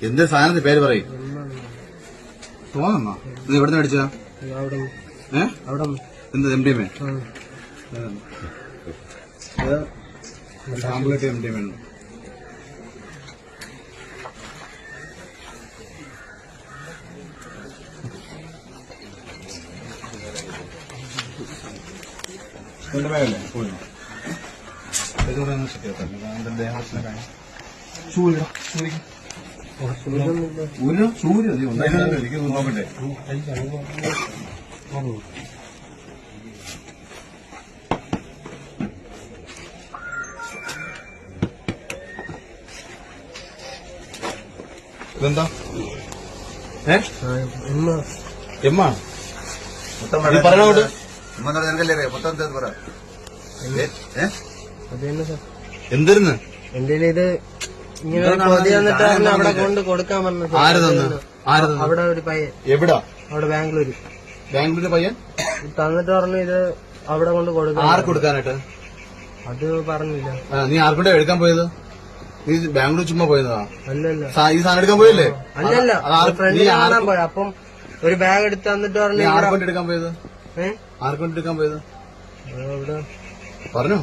എന്ത് സാധനത്തിന്റെ പേര് പറയും? തോന്നോ? ഇത് എവിടെ നിന്ന് മേടിച്ചതാ? എന്ത് MDMA? ആംബുലറ്റ് MDMA ആണ്. നോക്കട്ടെ. ഇതെന്താ? പറഞ്ഞോട്ട് എന്തിരുന്ന് എന്റെ ഇത് ഇങ്ങനെ പൊതി വന്നിട്ട് അവിടെ കൊണ്ട് കൊടുക്കാൻ പറഞ്ഞു. ആര് തന്നു? അവിടെ ഒരു പയ്യൻ. എവിടാ? അവിടെ ബാംഗ്ലൂര് പയ്യൻ തന്നിട്ട് പറഞ്ഞു ഇത് അവിടെ കൊണ്ട് കൊടുക്കാൻ. ആർക്ക് കൊടുക്കാനായിട്ട്? അത് പറഞ്ഞില്ല. നീ ആർക്കൊണ്ടേ എടുക്കാൻ പോയത്? നീ ബാംഗ്ലൂർ ചുമ്മാ പോയതാ? അല്ലല്ല, ഈ സാധനം എടുക്കാൻ പോയല്ലേ? അല്ലല്ല, ഫ്രണ്ടിൽ കാണാൻ പോയ. അപ്പം ഒരു ബാഗ് എടുത്ത് തന്നിട്ട് പറഞ്ഞു. ആർക്കൊണ്ട് എടുക്കാൻ പോയത്? ആർക്കൊണ്ട് എടുക്കാൻ പോയത് പറഞ്ഞു?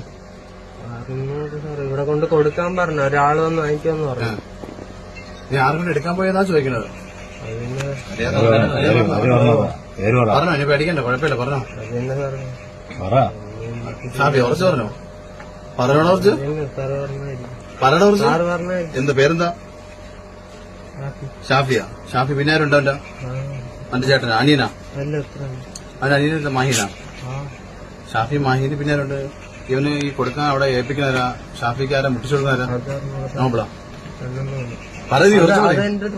ഇവിടെ കൊണ്ട് കൊടുക്കാൻ പറഞ്ഞു. ഒരാള് വന്ന് വാങ്ങിക്കാന്ന് പറഞ്ഞു. നീ ആർക്കൊണ്ട് എടുക്കാൻ പോയതാ ചോദിക്കണത്? പറഞ്ഞോ, ഇനി പേടിക്കണ്ട, കുഴപ്പമില്ല, പറഞ്ഞോ. ഷാഫി ഉറച്ചു പറഞ്ഞോ? പറഞ്ഞോടാ ഉറച്ച്? പറയണ ഉറച്ച്? എന്ത് പേരെന്താ? ഷാഫിയാ? ഷാഫി പിന്നെ ആരുണ്ടോ? എന്റെ ചേട്ടനാ? അനിയനാ? അവന്റെ അനിയനെന്താ? മാഹീനാ? ഷാഫി മാഹീന് പിന്നെ ആരുണ്ട്? ഇവന് ഈ കൊടുക്കാൻ അവിടെ ഏൽപ്പിക്കുന്നവരാ? ഷാഫിക്ക് ആരാ മുട്ടിച്ചു കൊടുക്കുന്നവരാ? നോമ്പളാ?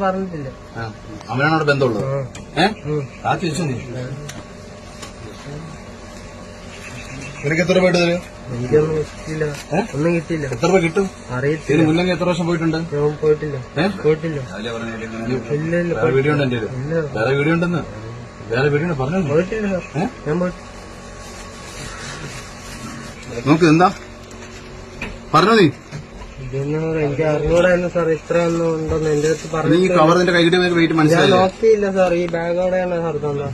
പറഞ്ഞിട്ടില്ല. അവനാണ് അവിടെ ബന്ധമുള്ളത്? ആ ചോദിച്ചു. നിനക്ക് എത്ര രൂപ തരും? എനിക്കൊന്നും കിട്ടില്ല. ഒന്നും കിട്ടില്ല. എത്ര രൂപ കിട്ടും? അറിയത്തില്ല. ഇതിന് മുല്ലെങ്കിൽ എത്ര വർഷം പോയിട്ടുണ്ട്? പോയിട്ടില്ല. വേറെ വീഡിയോ ഉണ്ട് എന്റെ? വേറെ വീഡിയോ ഉണ്ടെന്ന്? വേറെ വീഡിയോ ഉണ്ട്? പറഞ്ഞു. പോയിട്ടില്ല. ഞാൻ പോയിട്ട് നോക്ക്. എന്താ പറഞ്ഞോ? നീ എനിക്ക് അറിഞ്ഞൂടായിരുന്നു സാർ. ഇത്രയൊന്നും ഉണ്ടെന്ന് എന്റെ അടുത്ത് പറഞ്ഞു. ഈ കവർ നിന്റെ കൈകിട്ട് വെയിറ്റ് മനസ്സിലായി? നോക്കിയില്ല സാർ. ഈ ബാഗോടെയാണ് സാർ തന്നെ.